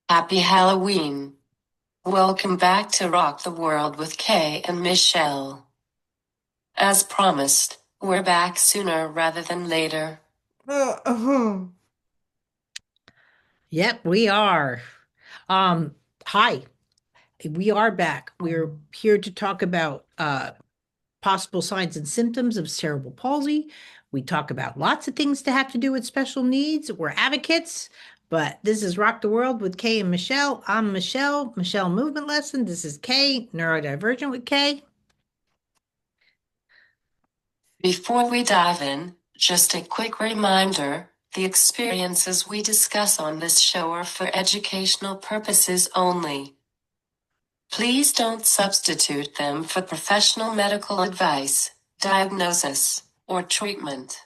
Happy Halloween. Welcome back to Rock the World with Kay and Michelle. As promised, we're back sooner rather than later. Uh-huh. Yep, we are. Um, Hi, we are back. We're here to talk about possible signs and symptoms of cerebral palsy. We talk about lots of things to have to do with special needs. We're advocates, but this is Rock the World with Kay and Michelle. I'm Michelle, Michelle Movement Lesson. This is Kay, Neurodivergent with Kay. Before we dive in, just a quick reminder, the experiences we discuss on this show are for educational purposes only. Please don't substitute them for professional medical advice, diagnosis, or treatment.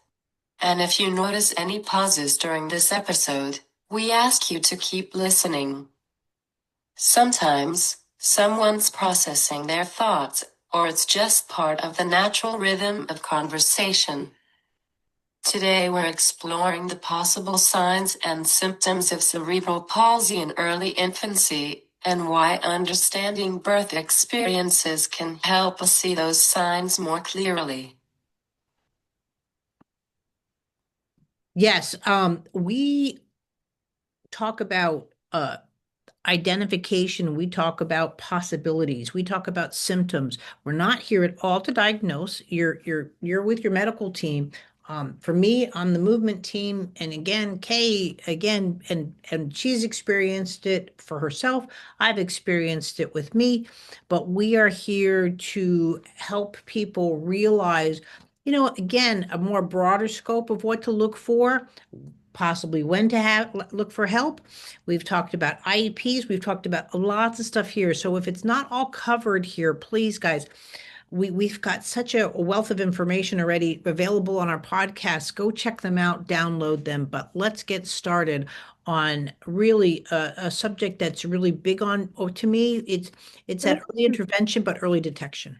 And if you notice any pauses during this episode, we ask you to keep listening. Sometimes, someone's processing their thoughts, or it's just part of the natural rhythm of conversation. Today we're exploring the possible signs and symptoms of cerebral palsy in early infancy, and why understanding birth experiences can help us see those signs more clearly. Yes, we talk about identification, we talk about possibilities, we talk about symptoms. We're not here at all to diagnose. You're with your medical team. For me, on the movement team, and again, Kay, again, and she's experienced it for herself. I've experienced it with me, but we are here to help people realize, again, a more broader scope of what to look for, possibly when to have look for help. We've talked about IEPs, we've talked about lots of stuff here. So if it's not all covered here, please, guys, we've got such a wealth of information already available on our podcast. Go check them out, download them. But let's get started on really a subject that's really big on, oh, to me, it's that early intervention, but early detection.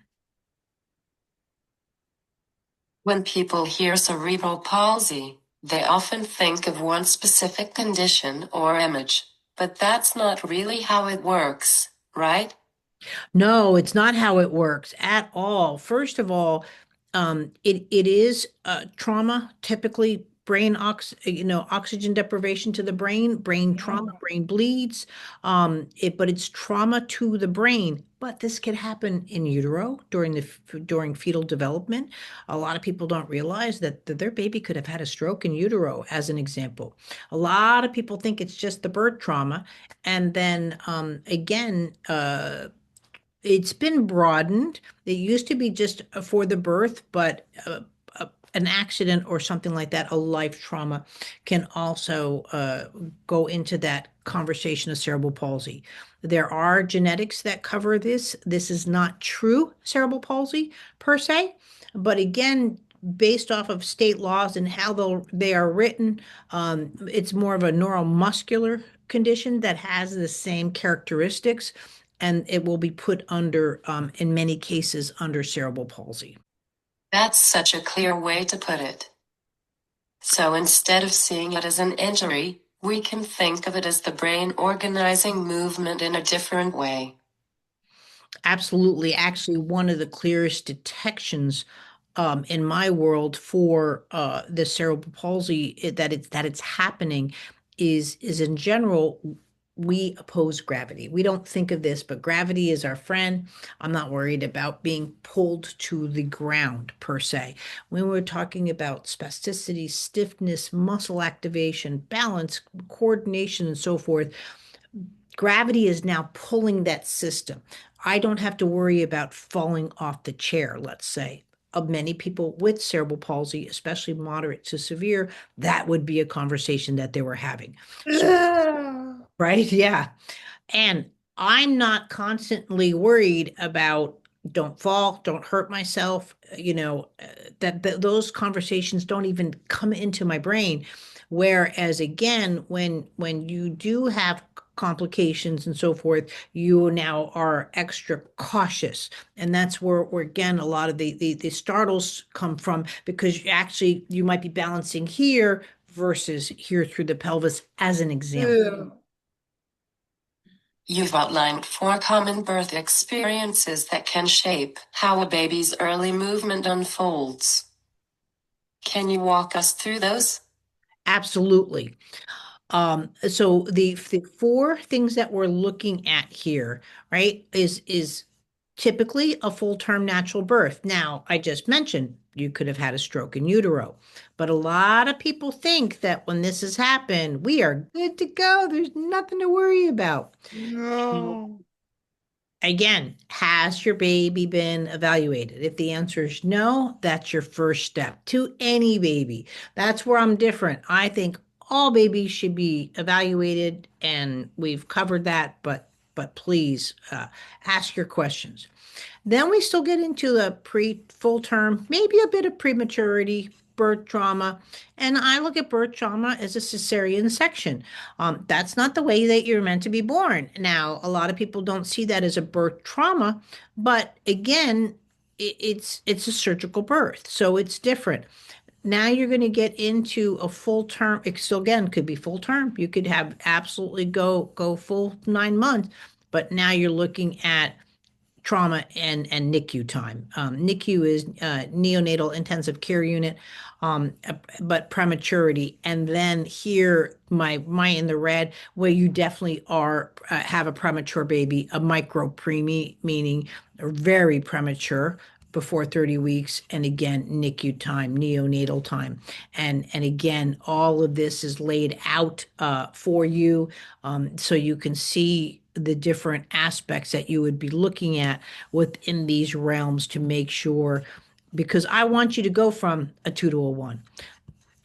When people hear cerebral palsy, they often think of one specific condition or image, but that's not really how it works, right? No, it's not how it works at all. First of all, it is trauma, typically oxygen deprivation to the brain trauma, brain bleeds. But it's trauma to the brain. But this can happen in utero during fetal development. A lot of people don't realize that their baby could have had a stroke in utero, as an example. A lot of people think it's just the birth trauma, and then again, it's been broadened. It used to be just for the birth, but an accident or something like that, a life trauma, can also go into that conversation of cerebral palsy. There are genetics that cover this. This is not true cerebral palsy per se, but again, based off of state laws and how they are written, it's more of a neuromuscular condition that has the same characteristics, and it will be put under, in many cases, under cerebral palsy. That's such a clear way to put it. So instead of seeing it as an injury, we can think of it as the brain organizing movement in a different way. Absolutely. Actually, one of the clearest detections in my world for the cerebral palsy, that it's happening, is in general, we oppose gravity. We don't think of this, but gravity is our friend. I'm not worried about being pulled to the ground per se. When we're talking about spasticity, stiffness, muscle activation, balance, coordination, and so forth, gravity is now pulling that system. I don't have to worry about falling off the chair, let's say. Of many people with cerebral palsy, especially moderate to severe, that would be a conversation that they were having. So, right? Yeah. And I'm not constantly worried about don't fall, don't hurt myself, that those conversations don't even come into my brain. Whereas again, when you do have complications and so forth, you now are extra cautious. And that's where again, a lot of the startles come from, because you might be balancing here versus here through the pelvis, as an example. You've outlined 4 common birth experiences that can shape how a baby's early movement unfolds. Can you walk us through those? Absolutely. So the four things that we're looking at here, right, is typically a full-term natural birth. Now, I just mentioned you could have had a stroke in utero, but a lot of people think that when this has happened, we are good to go. There's nothing to worry about. No. Again, has your baby been evaluated? If the answer is no, that's your first step to any baby. That's where I'm different. I think all babies should be evaluated, and we've covered that, but please ask your questions. Then we still get into the full term, maybe a bit of prematurity, birth trauma. And I look at birth trauma as a cesarean section. That's not the way that you're meant to be born. Now, a lot of people don't see that as a birth trauma, but again, it's a surgical birth, so it's different. Now you're going to get into a full term. It still again could be full term. You could have absolutely go full 9 months, but now you're looking at trauma and NICU time. NICU is neonatal intensive care unit, but prematurity. And then here, my in the red, where you definitely are have a premature baby, a micro preemie, meaning very premature before 30 weeks, and again NICU time, neonatal time, and again all of this is laid out for you, so you can see the different aspects that you would be looking at within these realms to make sure, because I want you to go from a 2 to a 1.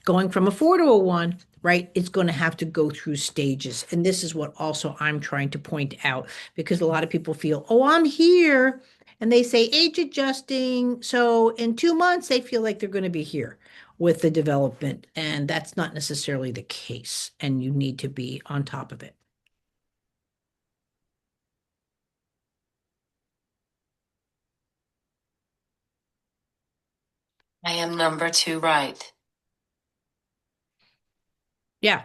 Going from a 4 to a 1, right? It's going to have to go through stages. And this is what also I'm trying to point out, because a lot of people feel, oh, I'm here. And they say age adjusting. So in 2 months, they feel like they're going to be here with the development. And that's not necessarily the case. And you need to be on top of it. I am number 2, right? Yeah.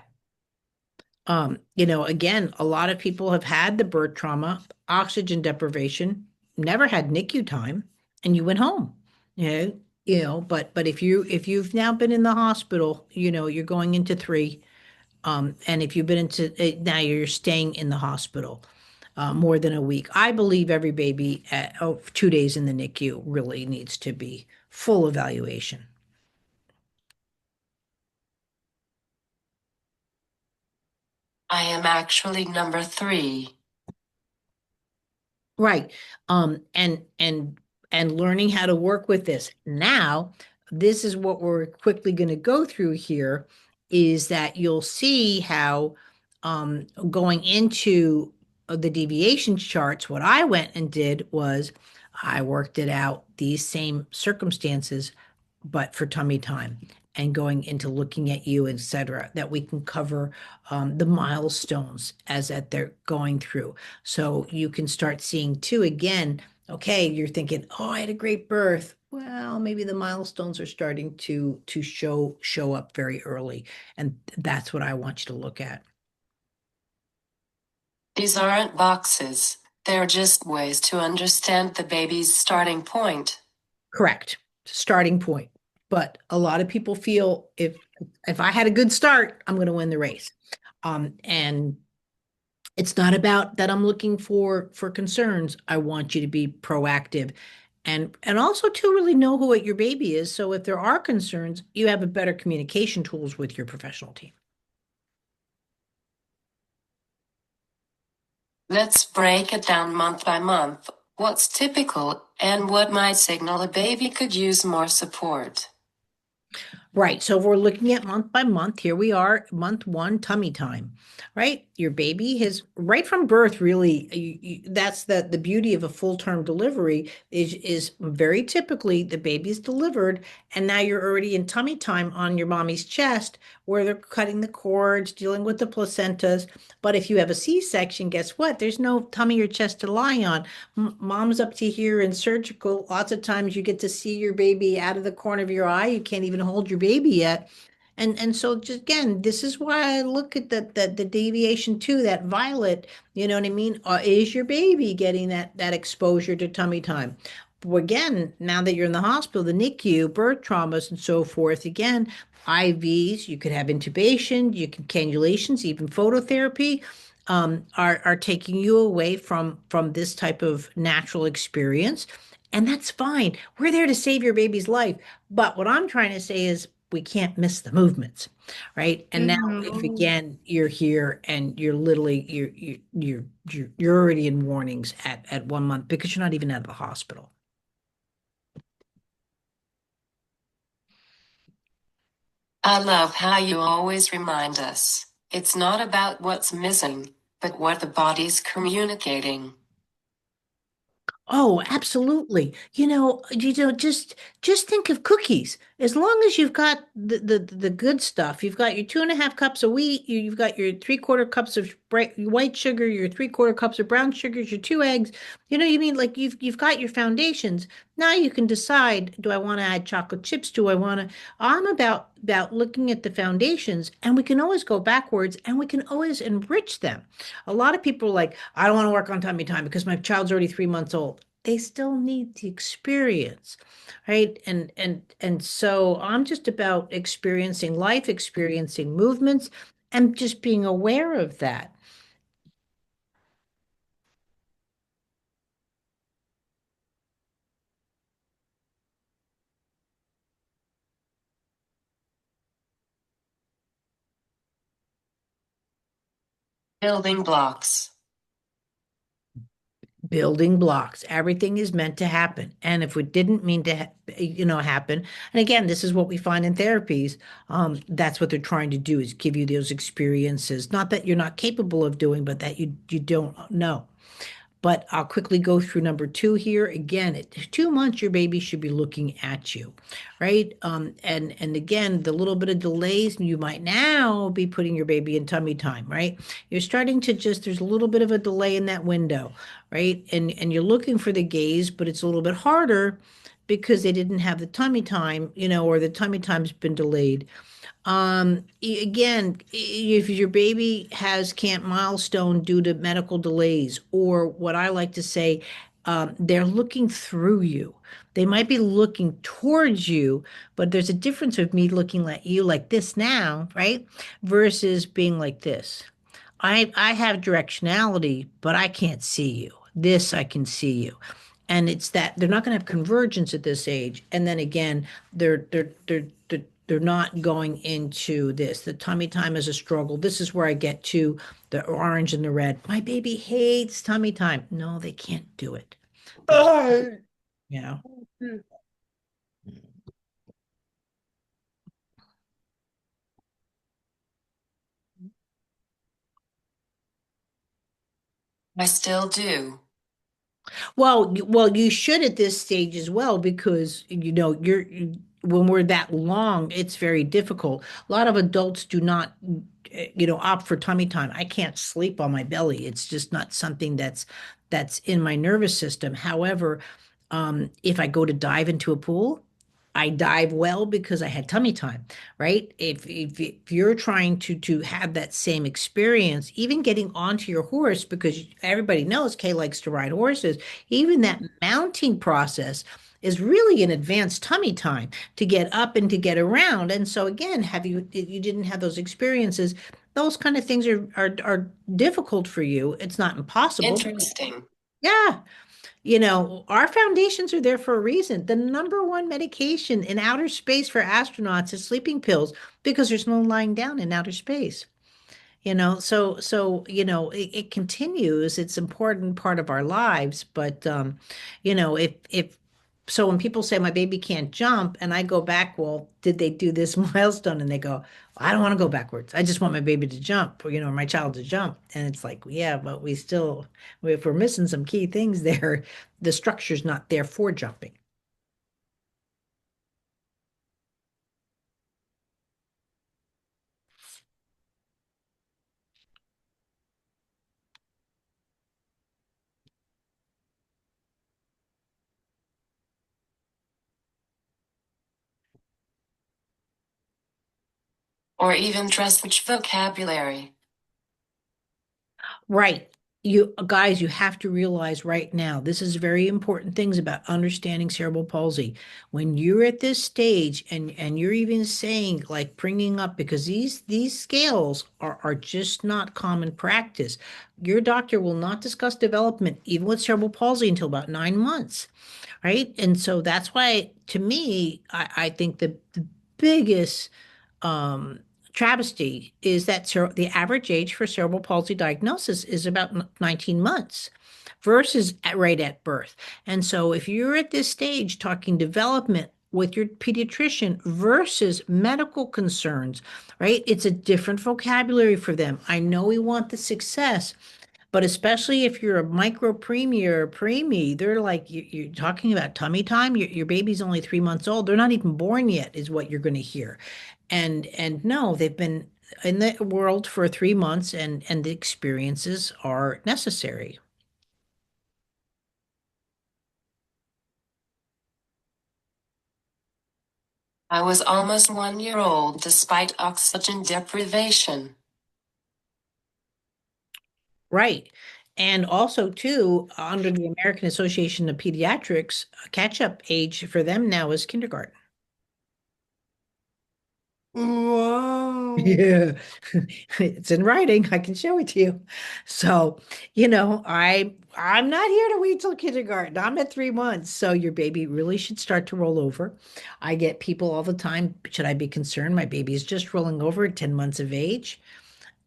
Again, a lot of people have had the birth trauma, oxygen deprivation, never had NICU time, and you went home. But if you've now been in the hospital, you're going into 3. And if you've been into now you're staying in the hospital more than a week. I believe every baby at 2 days in the NICU really needs to be full evaluation. I am actually number 3. Right. And learning how to work with this. Now, this is what we're quickly going to go through here, is that you'll see how going into the deviation charts, what I went and did was I worked it out, these same circumstances, but for tummy time, and going into looking at you, etc., that we can cover the milestones as that they're going through. So you can start seeing too, again, okay, you're thinking, oh, I had a great birth. Well, maybe the milestones are starting to show up very early. And that's what I want you to look at. These aren't boxes, they're just ways to understand the baby's starting point. Correct. Starting point. But a lot of people feel if I had a good start, I'm going to win the race. And it's not about that I'm looking for concerns. I want you to be proactive and also to really know who what your baby is. So if there are concerns, you have a better communication tools with your professional team. Let's break it down month by month. What's typical and what might signal a baby could use more support? Right. So if we're looking at month by month, here we are, month 1, tummy time, right? Your baby has right from birth, really, that's the beauty of a full-term delivery is very typically the baby's delivered, and now you're already in tummy time on your mommy's chest where they're cutting the cords, dealing with the placentas. But if you have a C-section, guess what? There's no tummy or chest to lie on. Mom's up to here in surgical. Lots of times you get to see your baby out of the corner of your eye. You can't even hold your baby yet. And so just again, this is why I look at the deviation too, that violet, you know what I mean? Is your baby getting that exposure to tummy time? But again, now that you're in the hospital, the NICU, birth traumas and so forth, again, IVs, you could have intubation, you can cannulations, even phototherapy, are taking you away from this type of natural experience. And that's fine. We're there to save your baby's life. But what I'm trying to say is we can't miss the movements, right? And now if Mhm. again you're here and you're literally you're already in warnings at 1 month because you're not even out of the hospital. I love how you always remind us. It's not about what's missing, but what the body's communicating. Oh, absolutely. Just think of cookies. As long as you've got the good stuff, you've got your 2.5 cups of wheat, you've got your 3/4 cups of white sugar, your 3/4 cups of brown sugars, your 2 eggs. You mean like you've got your foundations. Now you can decide, do I want to add chocolate chips? Do I want to? I'm about looking at the foundations, and we can always go backwards, and we can always enrich them. A lot of people are like, I don't want to work on tummy time because my child's already 3 months old. They still need the experience, right? And so I'm just about experiencing life, experiencing movements, and just being aware of that. Building blocks. Building blocks. Everything is meant to happen. And if it didn't mean to, happen, and again, this is what we find in therapies, that's what they're trying to do is give you those experiences. Not that you're not capable of doing, but that you don't know. But I'll quickly go through number two here. Again, at 2 months, your baby should be looking at you, right? And again, the little bit of delays, you might now be putting your baby in tummy time, right? You're starting to just, there's a little bit of a delay in that window, right? And you're looking for the gaze, but it's a little bit harder because they didn't have the tummy time, or the tummy time's been delayed. Again, if your baby has can't milestone due to medical delays, or what I like to say, they're looking through you. They might be looking towards you, but there's a difference of me looking at you like this now, right? Versus being like this. I have directionality, but I can't see you. This I can see you. And it's that they're not going to have convergence at this age. And then again, they're not going into this. The tummy time is a struggle. This is where I get to the orange and the red. My baby hates tummy time. No, they can't do it. They can't, Oh. you know. I still do. Well, you should at this stage as well because when we're that long, it's very difficult. A lot of adults do not, opt for tummy time. I can't sleep on my belly. It's just not something that's in my nervous system. However, if I go to dive into a pool, I dive well because I had tummy time, right? If you're trying to have that same experience, even getting onto your horse, because everybody knows Kay likes to ride horses, even that mounting process is really an advanced tummy time to get up and to get around. And so again, have you didn't have those experiences, those kind of things are difficult for you. It's not impossible. Interesting. Yeah, our foundations are there for a reason. The number one medication in outer space for astronauts is sleeping pills because there's no lying down in outer space. It continues. It's important part of our lives, but if so when people say my baby can't jump and I go back, well, did they do this milestone? And they go, I don't want to go backwards. I just want my baby to jump, or my child to jump. And it's like, yeah, but if we're missing some key things there, the structure's not there for jumping. or even just much vocabulary. Right. You guys, you have to realize right now, this is very important things about understanding cerebral palsy. When you're at this stage and you're even saying like bringing up because these scales are just not common practice. Your doctor will not discuss development even with cerebral palsy until about 9 months, right? And so that's why, to me, I think the biggest um, travesty is that the average age for cerebral palsy diagnosis is about 19 months versus right at birth. And so if you're at this stage talking development with your pediatrician versus medical concerns, right? It's a different vocabulary for them. I know we want the success, but especially if you're a micro preemie or a preemie, they're like, you're talking about tummy time. Your baby's only 3 months old. They're not even born yet, is what you're going to hear. And no, they've been in the world for 3 months, and the experiences are necessary. I was almost 1 year old despite oxygen deprivation. Right. And also, too, under the American Association of Pediatrics, catch-up age for them now is kindergarten. Whoa. Yeah, it's in writing. I can show it to you. So, I'm not here to wait till kindergarten. I'm at 3 months. So your baby really should start to roll over. I get people all the time, should I be concerned? My baby is just rolling over at 10 months of age.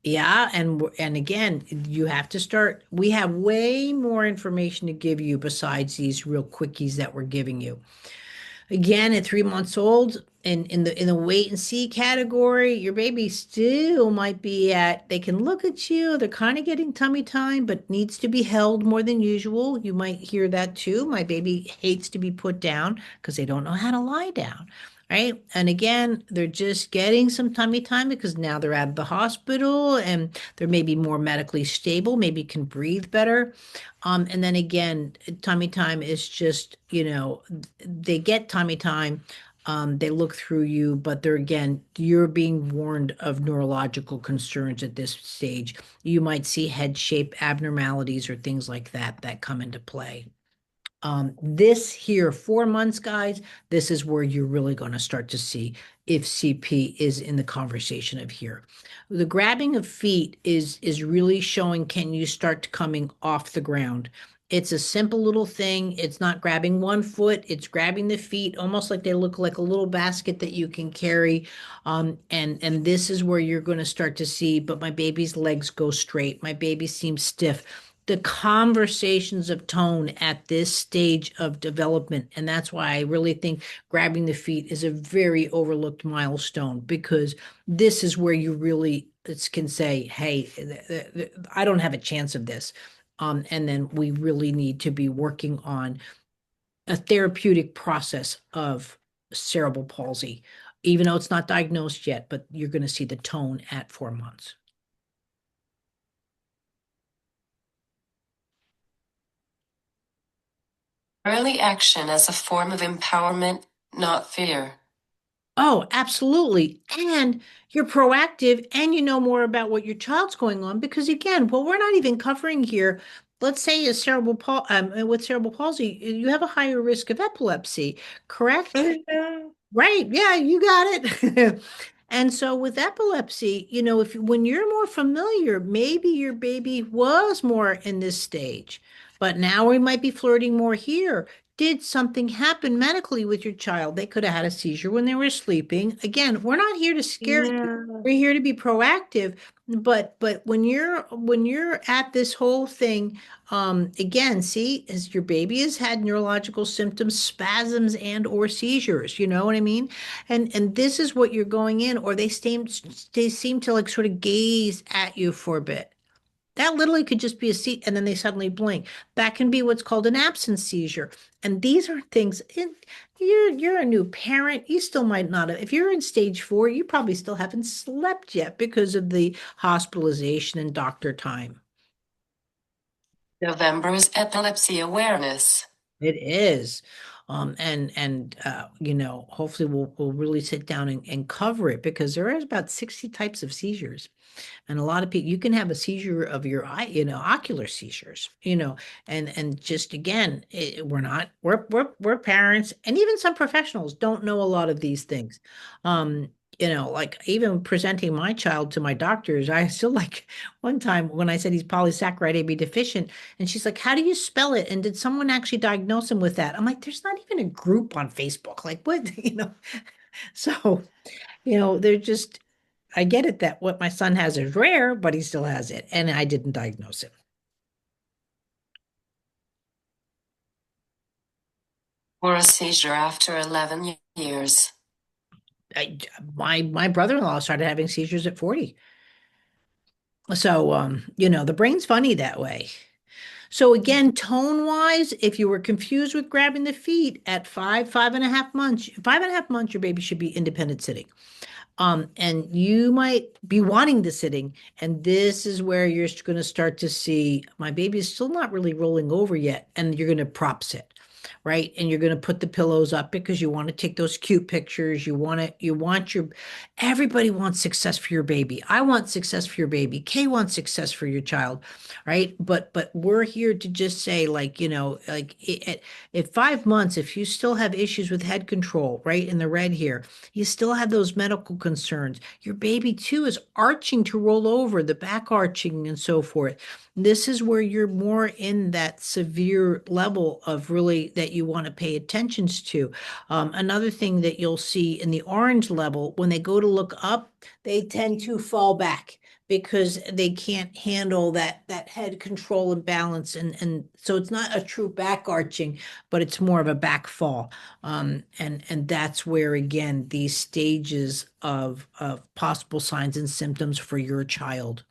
Yeah, and again, you have to start. We have way more information to give you besides these real quickies that we're giving you. Again, at 3 months old, and in the wait and see category, your baby still might be at, they can look at you, they're kind of getting tummy time, but needs to be held more than usual. You might hear that too. My baby hates to be put down because they don't know how to lie down. Right. And again, they're just getting some tummy time because now they're out of the hospital and they're maybe more medically stable, maybe can breathe better. And then again, tummy time is just, they get tummy time. They look through you, but they're again, you're being warned of neurological concerns at this stage. You might see head shape abnormalities or things like that that come into play. This here, 4 months, guys, this is where you're really going to start to see if CP is in the conversation of here. The grabbing of feet is really showing can you start coming off the ground. It's a simple little thing. It's not grabbing one foot, it's grabbing the feet, almost like they look like a little basket that you can carry. And this is where you're going to start to see, but my baby's legs go straight. My baby seems stiff, the conversations of tone at this stage of development. And that's why I really think grabbing the feet is a very overlooked milestone because this is where you really can say, hey, I don't have a chance of this. And then we really need to be working on a therapeutic process of cerebral palsy, even though it's not diagnosed yet, but you're going to see the tone at 4 months. Early action as a form of empowerment, not fear. Oh, absolutely. And you're proactive and you know more about what your child's going on because again, what we're not even covering here, let's say is with cerebral palsy, you have a higher risk of epilepsy, correct? Yeah. Right. Yeah, you got it. And so with epilepsy, if when you're more familiar, maybe your baby was more in this stage, but now we might be flirting more here. Did something happen medically with your child? They could have had a seizure when they were sleeping. Again, we're not here to scare you. Yeah. We're here to be proactive. But when you're at this whole thing, again, see, as your baby has had neurological symptoms, spasms and or seizures, you know what I mean? And this is what you're going in, or they seem to like sort of gaze at you for a bit. That literally could just be a seat, and then they suddenly blink. That can be what's called an absence seizure. And these are things you're a new parent. You still might not have, if you're in stage 4, you probably still haven't slept yet because of the hospitalization and doctor time. November's epilepsy awareness. It is. Hopefully we'll really sit down and cover it because there is about 60 types of seizures. And a lot of people, you can have a seizure of your eye, ocular seizures, and just again, we're parents, and even some professionals don't know a lot of these things. Like even presenting my child to my doctors, I still like one time when I said he's polysaccharide AB deficient, and she's like, "How do you spell it? And did someone actually diagnose him with that?" I'm like, "There's not even a group on Facebook. Like, what?" So, they're just, I get it that what my son has is rare, but he still has it, and I didn't diagnose him. Or a seizure after 11 years. My brother-in-law started having seizures at 40. So, the brain's funny that way. So again, tone-wise, if you were confused with grabbing the feet at 5.5 months, 5.5 months, your baby should be independent sitting. And you might be wanting the sitting, and this is where you're going to start to see my baby is still not really rolling over yet, and you're going to prop sit, right? And you're going to put the pillows up because you want to take those cute pictures. Everybody wants success for your baby. I want success for your baby. Kay wants success for your child, right? But we're here to just say, like, at 5 months, if you still have issues with head control, right, in the red here, you still have those medical concerns. Your baby too is arching to roll over, the back arching and so forth. This is where you're more in that severe level of really that you want to pay attention to. Another thing that you'll see in the orange level, when they go to look up, they tend to fall back because they can't handle that head control and balance, and so it's not a true back arching, but it's more of a back fall. And that's where again these stages of possible signs and symptoms for your child.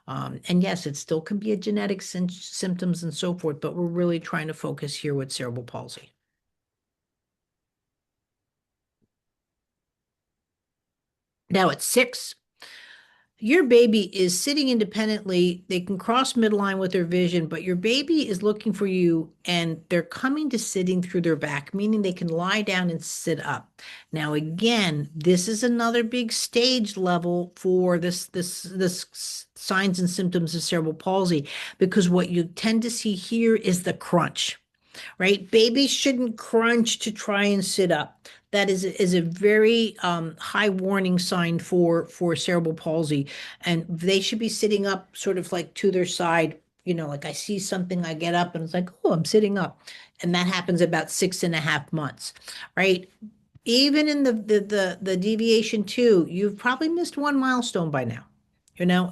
And yes, it still can be a genetic symptoms and so forth, but we're really trying to focus here with cerebral palsy. Now at 6, your baby is sitting independently. They can cross midline with their vision, but your baby is looking for you and they're coming to sitting through their back, meaning they can lie down and sit up. Now, again, this is another big stage level for this signs and symptoms of cerebral palsy, because what you tend to see here is the crunch, right? Babies shouldn't crunch to try and sit up. That is a very high warning sign for cerebral palsy, and they should be sitting up sort of like to their side. Like I see something, I get up, and it's like, oh, I'm sitting up, and that happens about 6.5 months, right? Even in the deviation two, you've probably missed one milestone by now,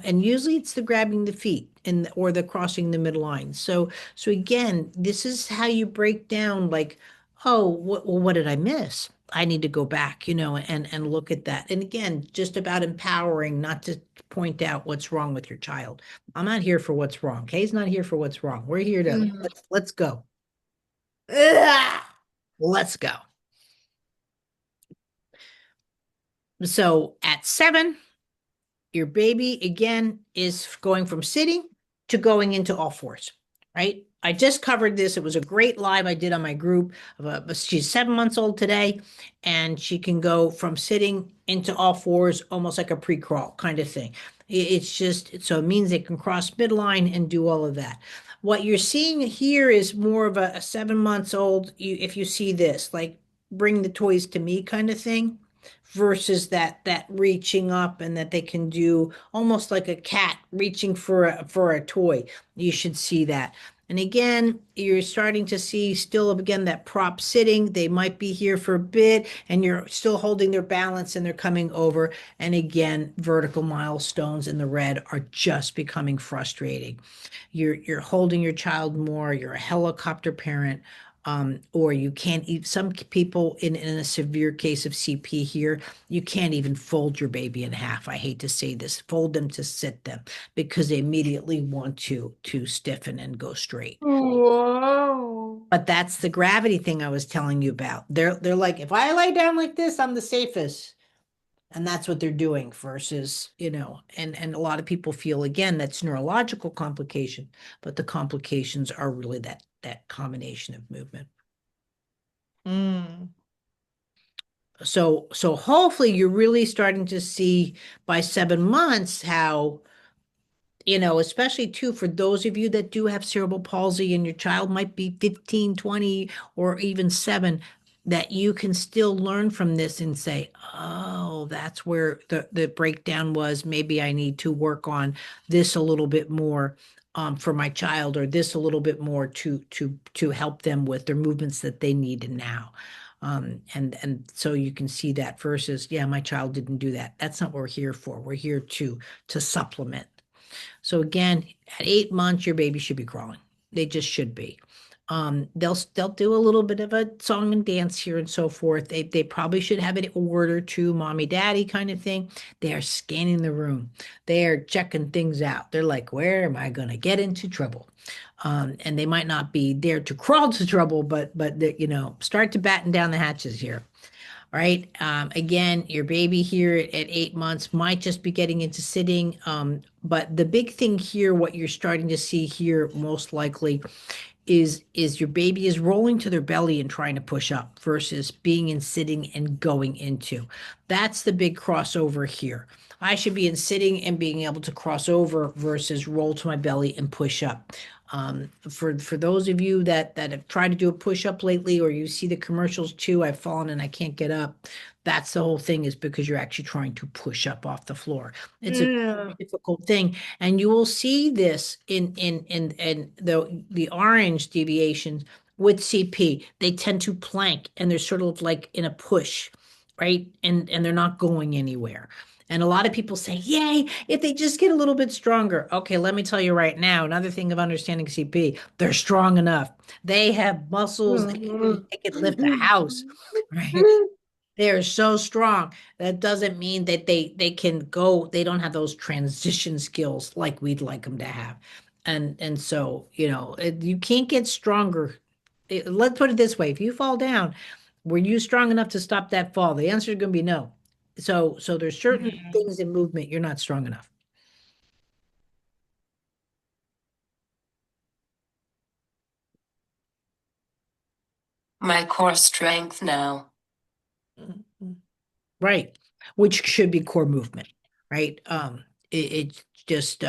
and usually it's the grabbing the feet and or the crossing the midline. So again, this is how you break down like, oh, what did I miss? I need to go back, and look at that. And again, just about empowering, not to point out what's wrong with your child. I'm not here for what's wrong. Kay's not here for what's wrong. We're here to let's go. Ugh! Let's go. So at 7, your baby again is going from sitting to going into all fours, right? I just covered this. It was a great live I did on my group. She's 7 months old today, and she can go from sitting into all fours, almost like a pre-crawl kind of thing. It's just, so it means they can cross midline and do all of that. What you're seeing here is more of a 7 months old. If you see this, like bring the toys to me kind of thing, versus that reaching up and that they can do almost like a cat reaching for a toy. You should see that. And again, you're starting to see still again that prop sitting. They might be here for a bit and you're still holding their balance and they're coming over. And again, vertical milestones in the red are just becoming frustrating. You're holding your child more, you're a helicopter parent. Or you can't eat. Some people in a severe case of CP here, you can't even fold your baby in half. I hate to say this, fold them to sit them because they immediately want to stiffen and go straight. Whoa. But that's the gravity thing I was telling you about. They're like, if I lay down like this, I'm the safest. And that's what they're doing versus, and a lot of people feel again that's neurological complication, but the complications are really that combination of movement. Mm. So hopefully you're really starting to see by 7 months how, especially too for those of you that do have cerebral palsy and your child might be 15, 20, or even 7, that you can still learn from this and say, oh, that's where the breakdown was. Maybe I need to work on this a little bit more for my child, or this a little bit more to help them with their movements that they need now. And so you can see that versus, yeah, my child didn't do that. That's not what we're here for. We're here to supplement. So again, at 8 months, your baby should be crawling. They just should be. They'll do a little bit of a song and dance here and so forth. They probably should have a word or two, mommy, daddy kind of thing. They are scanning the room. They are checking things out. They're like, where am I going to get into trouble? And they might not be there to crawl to trouble, but start to batten down the hatches here. All right. Again, your baby here at 8 months might just be getting into sitting. But the big thing here, what you're starting to see here, most likely, is your baby is rolling to their belly and trying to push up versus being in sitting and going into. That's the big crossover here. I should be in sitting and being able to cross over versus roll to my belly and push up. For those of you that have tried to do a push up lately, or you see the commercials too, I've fallen and I can't get up. That's the whole thing, is because you're actually trying to push up off the floor. It's a Yeah. difficult thing, and you will see this in the orange deviations with CP. They tend to plank and they're sort of like in a push, right? And they're not going anywhere. And a lot of people say, yay, if they just get a little bit stronger. Okay, let me tell you right now, another thing of understanding CP, they're strong enough. They have muscles that Mhm. they can lift a house, right? They are so strong. That doesn't mean that they can go, they don't have those transition skills like we'd like them to have. And so, you can't get stronger. Let's put it this way. If you fall down, were you strong enough to stop that fall? The answer is going to be no. So there's certain Mhm. things in movement you're not strong enough. My core strength now. Right. Which should be core movement, right? It's just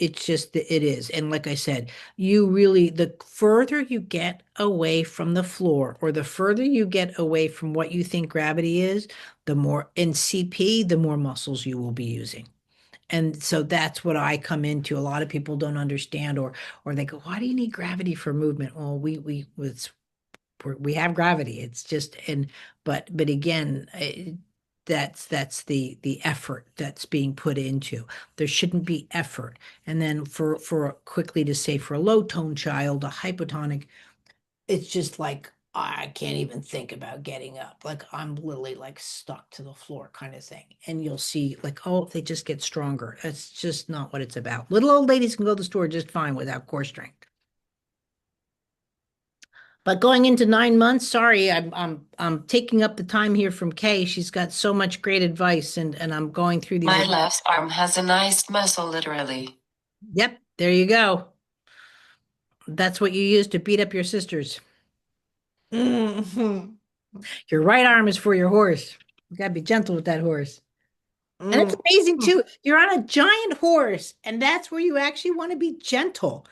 it's just it is. And like I said, you really, the further you get away from the floor, or the further you get away from what you think gravity is, the more in CP, the more muscles you will be using. And so that's what I come into. A lot of people don't understand, or they go, why do you need gravity for movement? Well, we have gravity. It's just, but again, that's the effort that's being put into. There shouldn't be effort. And then for quickly to say, for a low tone child, a hypotonic, it's just like I can't even think about getting up. Like I'm literally like stuck to the floor kind of thing. And you'll see like, oh, they just get stronger. That's just not what it's about. Little old ladies can go to the store just fine without core strength. But going into 9 months, sorry, I'm taking up the time here from Kay. She's got so much great advice, and I'm going through these. My left arm has a nice muscle, literally. Yep, there you go. That's what you use to beat up your sisters. Mhm. Your right arm is for your horse. You gotta be gentle with that horse. And it's Mhm. amazing too. You're on a giant horse, and that's where you actually want to be gentle.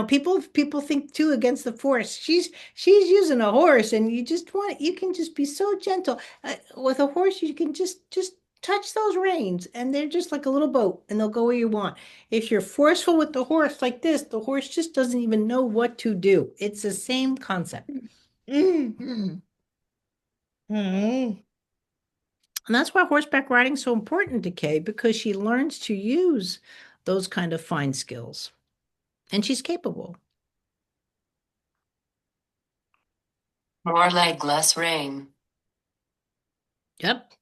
People think too against the force. She's using a horse, and you can just be so gentle. With a horse, you can just touch those reins, and they're just like a little boat, and they'll go where you want. If you're forceful with the horse like this, the horse just doesn't even know what to do. It's the same concept. Mhm. Mhm. And that's why horseback riding is so important to Kay, because she learns to use those kind of fine skills. And she's capable. More leg, less rain. Yep.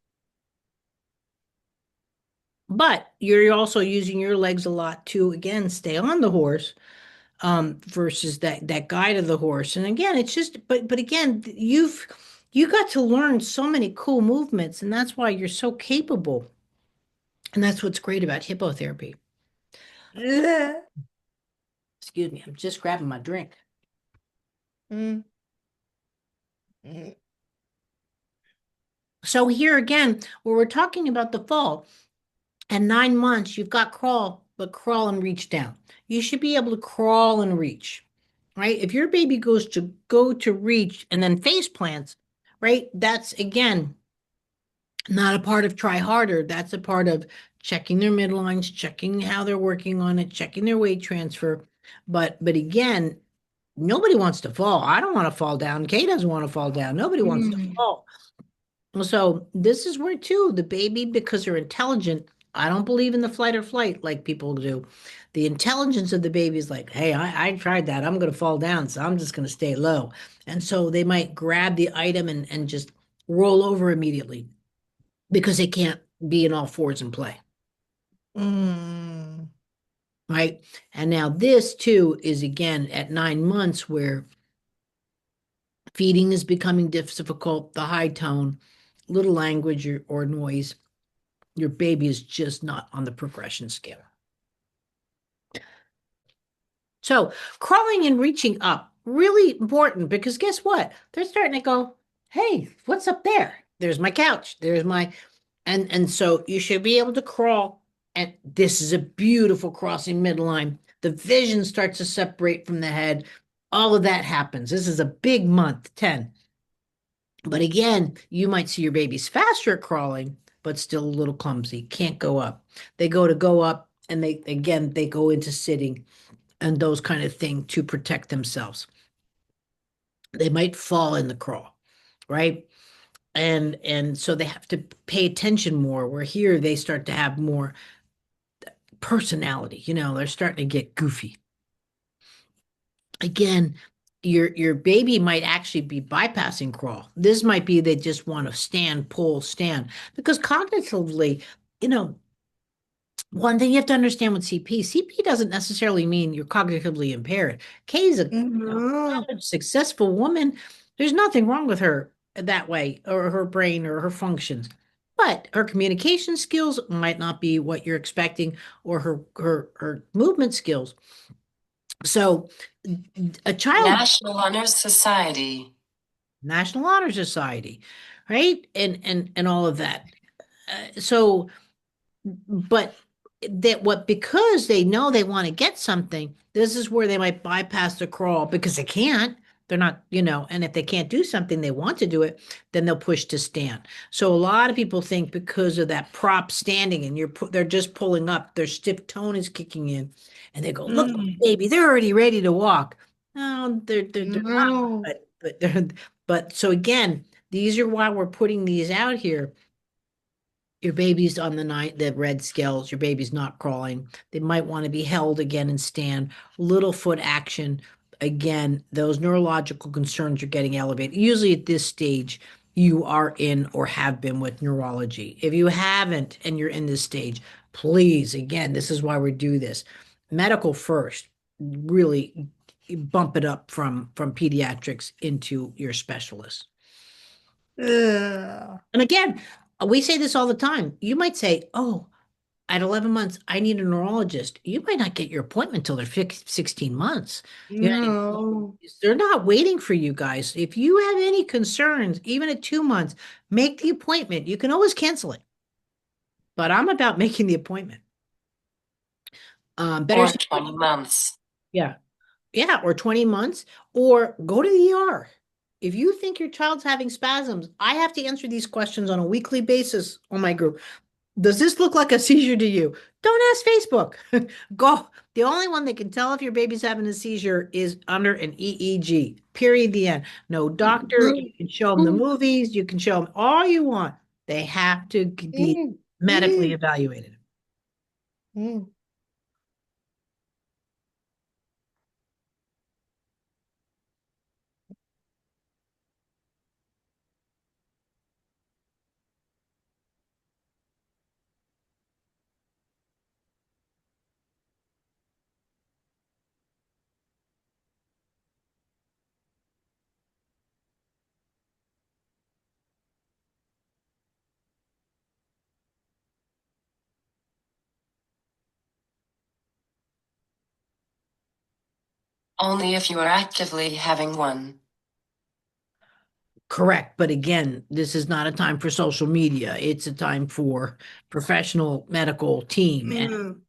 But you're also using your legs a lot to, again, stay on the horse, versus that guide of the horse. And again, it's just, but again, you got to learn so many cool movements, and that's why you're so capable. And that's what's great about hippotherapy. Yeah. Excuse me, I'm just grabbing my drink. Mhm. So here again, where we're talking about the fall, at 9 months, you've got crawl, but crawl and reach down. You should be able to crawl and reach, right? If your baby goes to go to reach and then face plants, right? That's again not a part of try harder. That's a part of checking their midlines, checking how they're working on it, checking their weight transfer. But again, nobody wants to fall. I don't want to fall down. Kay doesn't want to fall down. Nobody wants to Mm. fall. So this is where too the baby, because they're intelligent. I don't believe in the flight or flight like people do. The intelligence of the baby is like, hey, I tried that. I'm going to fall down, so I'm just going to stay low. And so they might grab the item and just roll over immediately because they can't be in all fours and play, Mm. right? And now this too is again at 9 months where feeding is becoming difficult, the high tone, little language or noise. Your baby is just not on the progression scale. So crawling and reaching up, really important because guess what? They're starting to go, hey, what's up there? There's my couch. There's my and so you should be able to crawl. And this is a beautiful crossing midline. The vision starts to separate from the head. All of that happens. This is a big month, 10. But again, you might see your babies faster at crawling, but still a little clumsy, can't go up. They go up and they go into sitting and those kind of thing to protect themselves. They might fall in the crawl, right? And so they have to pay attention more. Where here they start to have more personality, they're starting to get goofy. Again, your baby might actually be bypassing crawl. This might be they just want to stand, pull, stand. Because cognitively, you know, one thing you have to understand with CP doesn't necessarily mean you're cognitively impaired. Kay's No. a successful woman. There's nothing wrong with her that way, or her brain or her functions. But her communication skills might not be what you're expecting, or her movement skills. So a child, National Honor Society. National Honor Society, right? And all of that. So but that what because they know they want to get something, this is where they might bypass the crawl because they can't. They're not, and if they can't do something, they want to do it, then they'll push to stand. So a lot of people think because of that prop standing and they're just pulling up, their stiff tone is kicking in, and they go, "Look, Mm. baby, they're already ready to walk." No, they're not. No. But so again, these are why we're putting these out here. Your baby's on the red scales, your baby's not crawling. They might want to be held again and stand. Little foot action. Again, those neurological concerns are getting elevated. Usually at this stage, you are in or have been with neurology. If you haven't and you're in this stage, please, again, this is why we do this. Medical first, really bump it up from pediatrics into your specialist. Ugh. And again, we say this all the time. You might say, oh, at 11 months, I need a neurologist. You might not get your appointment until they're 16 months. No. They're not waiting for you guys. If you have any concerns, even at 2 months, make the appointment. You can always cancel it. But I'm about making the appointment. Better, Or 20 months. yeah. Yeah, or 20 months, or go to the ER. If you think your child's having spasms, I have to answer these questions on a weekly basis on my group. Does this look like a seizure to you? Don't ask Facebook. Go. The only one that can tell if your baby's having a seizure is under an EEG. Period. The end. No doctor. Mm. You can show them the movies. You can show them all you want. They have to be Mm. medically Mm. evaluated. Mm. Only if you are actively having one. Correct. But again, this is not a time for social media. It's a time for professional medical team. Mm.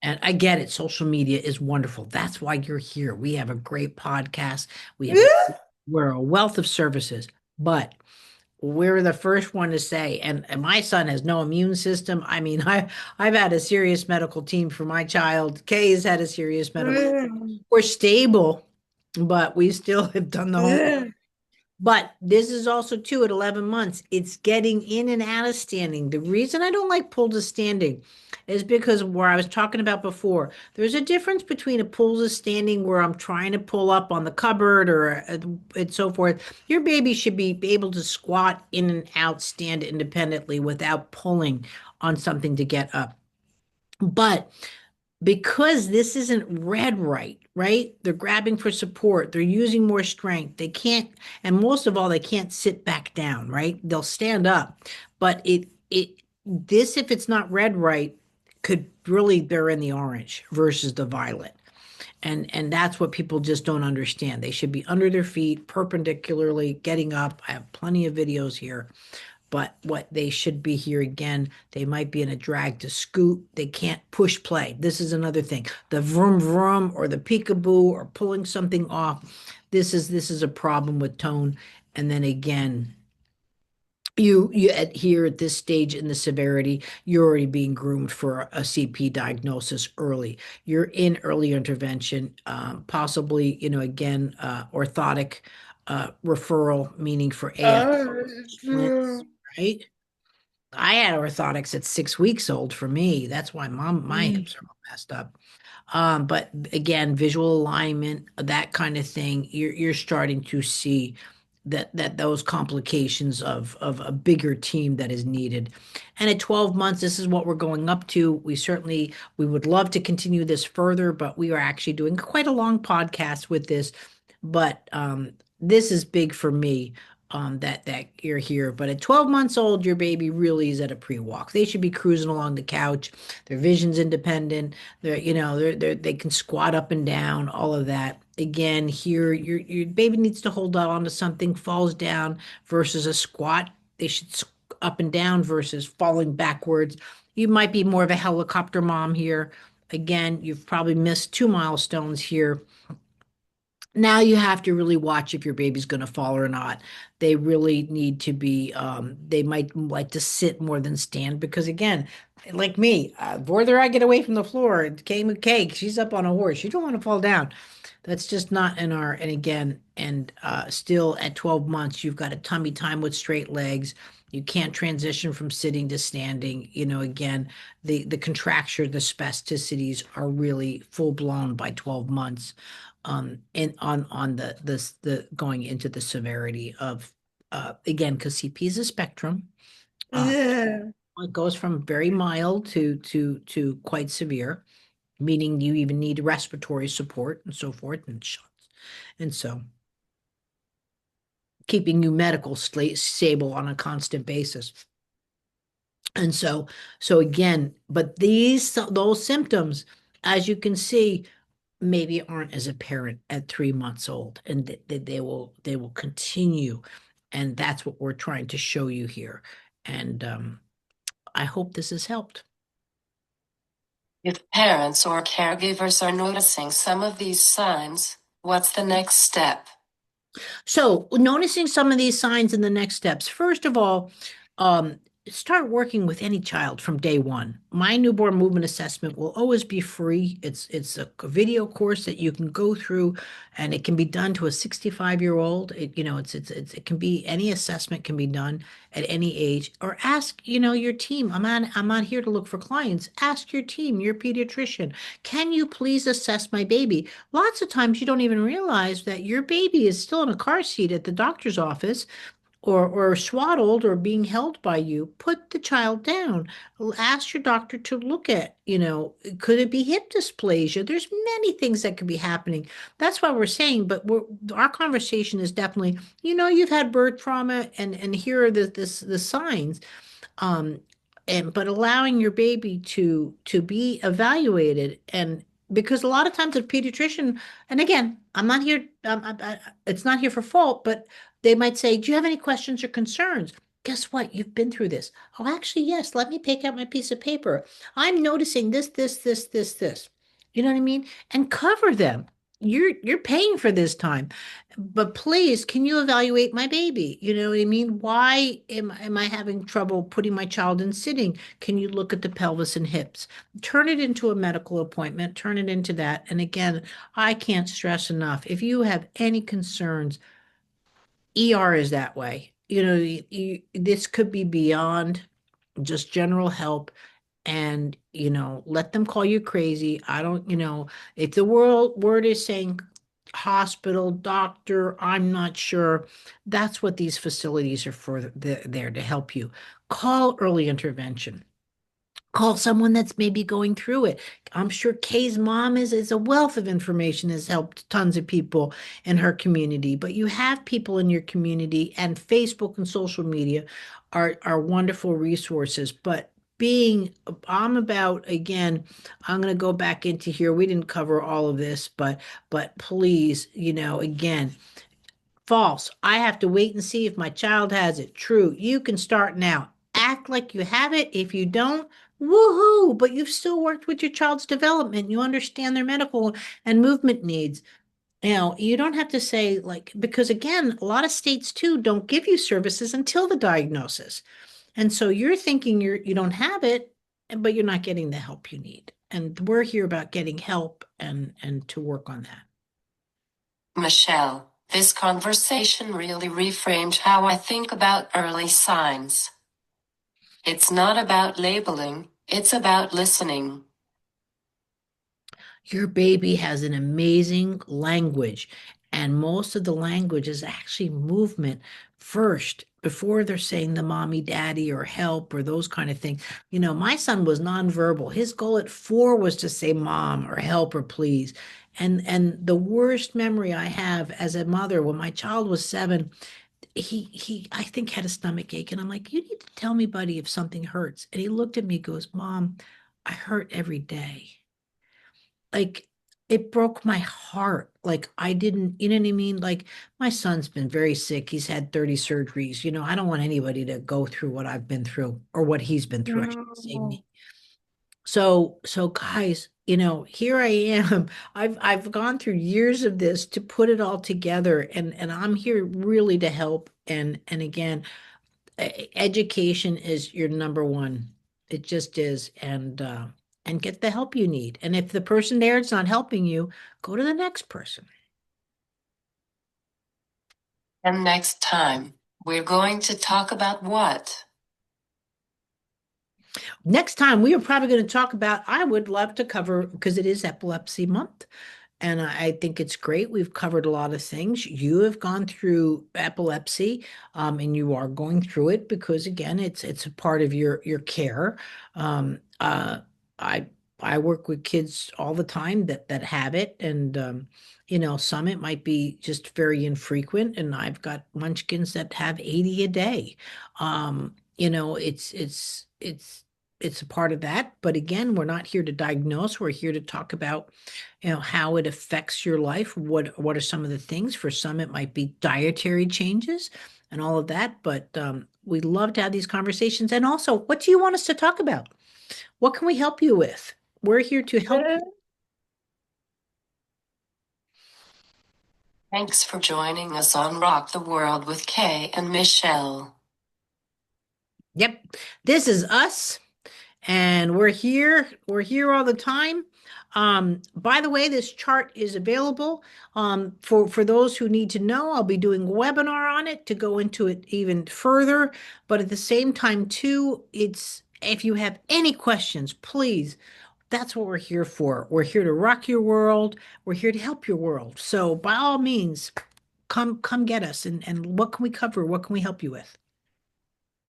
And I get it. Social media is wonderful. That's why you're here. We have a great podcast. We have a, Yeah. we're a wealth of services, but we're the first one to say, and my son has no immune system. I mean, I've had a serious medical team for my child. Kay has had a serious medical. Mm. We're stable, but we still have done the home. Yeah. But this is also too at 11 months. It's getting in and out of standing. The reason I don't like pull to standing is because where I was talking about before, there's a difference between a pull to standing where I'm trying to pull up on the cupboard or and so forth. Your baby should be able to squat in and out, stand independently without pulling on something to get up. But because this isn't read right, right? They're grabbing for support. They're using more strength. They can't, and most of all, they can't sit back down, right? They'll stand up. But this, if it's not read right, could really bear in the orange versus the violet. And that's what people just don't understand. They should be under their feet, perpendicularly, getting up. I have plenty of videos here, but what they should be here again, they might be in a drag to scoot. They can't push play. This is another thing. The vroom vroom or the peekaboo or pulling something off. This is a problem with tone. And then again, you at here at this stage in the severity, you're already being groomed for a CP diagnosis early. You're in early intervention, possibly, again, orthotic referral, meaning for AF Mm. splints, right? I had orthotics at 6 weeks old for me. That's why my hips are all messed up. But again, visual alignment, that kind of thing, you're starting to see that those complications of a bigger team that is needed. And at 12 months, this is what we're going up to. We would love to continue this further, but we are actually doing quite a long podcast with this. But this is big for me. That you're here, but at 12 months old, your baby really is at a pre-walk. They should be cruising along the couch. Their vision's independent. They can squat up and down, all of that. Again, here your baby needs to hold on to something, falls down versus a squat. They should up and down versus falling backwards. You might be more of a helicopter mom here. Again, you've probably missed two milestones here. Now you have to really watch if your baby's going to fall or not. They really need to be, they might like to sit more than stand because, again, like me, the further I get away from the floor, it came with cake. She's up on a horse. You don't want to fall down. That's just not in our, and again, and still at 12 months, you've got a tummy time with straight legs. You can't transition from sitting to standing. Again, the contracture, the spasticities are really full blown by 12 months. And on the going into the severity of again, because CP is a spectrum. Uh, Yeah. it goes from very mild to quite severe, meaning you even need respiratory support and so forth and shots. And so keeping you medical stable on a constant basis. And so again, but those symptoms, as you can see, maybe aren't as apparent at 3 months old, and they will continue, and that's what we're trying to show you here. And I hope this has helped. If parents or caregivers are noticing some of these signs, what's the next step? So, noticing some of these signs in the next steps. First of all, um, start working with any child from day one. My newborn movement assessment will always be free. It's a video course that you can go through, and it can be done to a 65-year-old. It can be any assessment can be done at any age. Or ask, your team. I'm not here to look for clients. Ask your team, your pediatrician, can you please assess my baby? Lots of times you don't even realize that your baby is still in a car seat at the doctor's office or swaddled or being held by you. Put the child down. Ask your doctor to look at, could it be hip dysplasia? There's many things that could be happening. That's why we're saying, but our conversation is definitely, you've had birth trauma and here are the signs. um but allowing your baby to be evaluated, and because a lot of times a pediatrician, and again, I'm not here, it's not here for fault, but They might say, "Do you have any questions or concerns?" Guess what? You've been through this. Oh, actually, yes. Let me pick out my piece of paper. I'm noticing this. You know what I mean? And cover them. You're paying for this time. But please, can you evaluate my baby? You know what I mean? Why am I having trouble putting my child in sitting? Can you look at the pelvis and hips? Turn it into a medical appointment, turn it into that. And again, I can't stress enough. If you have any concerns, ER is that way. You know, this could be beyond just general help. And, let them call you crazy. I don't, if the word is saying hospital, doctor, I'm not sure. That's what these facilities are for. They're there to help you. Call early intervention. Call someone that's maybe going through it. I'm sure Kay's mom is a wealth of information, has helped tons of people in her community. But you have people in your community, and Facebook and social media are wonderful resources. But being, I'm about, again, I'm going to go back into here. We didn't cover all of this, but please, again, false. I have to wait and see if my child has it. True. You can start now. Act like you have it. If you don't, woohoo, but you've still worked with your child's development. You understand their medical and movement needs. You don't have to say, like, because again, a lot of states too don't give you services until the diagnosis. And so you're thinking you don't have it, but you're not getting the help you need. And we're here about getting help and to work on that. Michelle, this conversation really reframed how I think about early signs. It's not about labeling, it's about listening. Your baby has an amazing language, and most of the language is actually movement first before they're saying the mommy, daddy, or help, or those kind of things. My son was nonverbal. His goal at 4 was to say mom or help or please. And the worst memory I have as a mother, when my child was 7, he I think had a stomach ache, and I'm like, "You need to tell me, buddy, if something hurts." And he looked at me, goes, "Mom, I hurt every day." Like, it broke my heart. Like, I didn't, you know what I mean? Like, my son's been very sick. He's had 30 surgeries. I don't want anybody to go through what I've been through, or what he's been through. I should say No. me. So guys, here I am. I've gone through years of this to put it all together, and I'm here really to help. And again, education is your number one. It just is. And get the help you need. And if the person there is not helping you, go to the next person. And next time, we're going to talk about what? Next time, we are probably going to talk about, I would love to cover, because it is Epilepsy Month. And I think it's great. We've covered a lot of things. You have gone through epilepsy, and you are going through it because, again, it's a part of your care. Um, uh, I I work with kids all the time that have it, and some it might be just very infrequent. And I've got munchkins that have 80 a day. It's a part of that. But again, we're not here to diagnose. We're here to talk about how it affects your life. What are some of the things? For some, it might be dietary changes and all of that. But we love to have these conversations. And also, what do you want us to talk about? What can we help you with? We're here to help you. Thanks for joining us on Rock the World with Kay and Michelle. Yep, this is us, and we're here. We're here all the time. By the way, this chart is available for those who need to know. I'll be doing a webinar on it to go into it even further. But at the same time, too, it's if you have any questions, please. That's what we're here for. We're here to rock your world. We're here to help your world. So by all means, come get us. And what can we cover? What can we help you with?